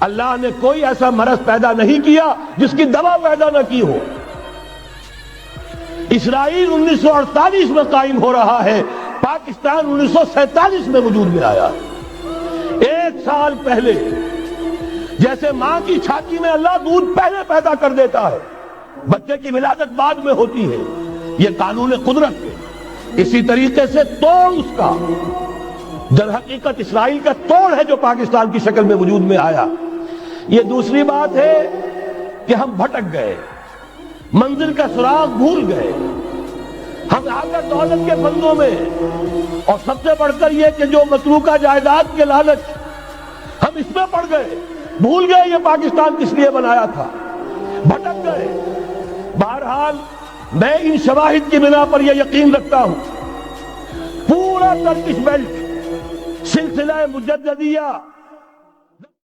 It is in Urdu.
اللہ نے کوئی ایسا مرض پیدا نہیں کیا جس کی دوا پیدا نہ کی ہو۔ اسرائیل 1948 میں قائم ہو رہا ہے، پاکستان 1947 میں وجود میں آیا۔ 1 سال پہلے جیسے ماں کی چھاتی میں اللہ دودھ پہلے پیدا کر دیتا ہے، بچے کی ولادت بعد میں ہوتی ہے، یہ قانون قدرت ہے۔ اسی طریقے سے توڑ اس کا در حقیقت اسرائیل کا توڑ ہے جو پاکستان کی شکل میں وجود میں آیا۔ یہ دوسری بات ہے کہ ہم بھٹک گئے، منزل کا سراغ بھول گئے، ہم آ کر دولت کے پھندوں میں، اور سب سے بڑھ کر یہ کہ جو متروکہ جائیداد کے لالچ، ہم اس میں پڑ گئے، بھول گئے یہ پاکستان کس لیے بنایا تھا، بھٹک گئے۔ بہرحال میں ان شواہد کی بنا پر یہ یقین رکھتا ہوں پورا ٹرکش بیلٹ سلسلہ مجددیہ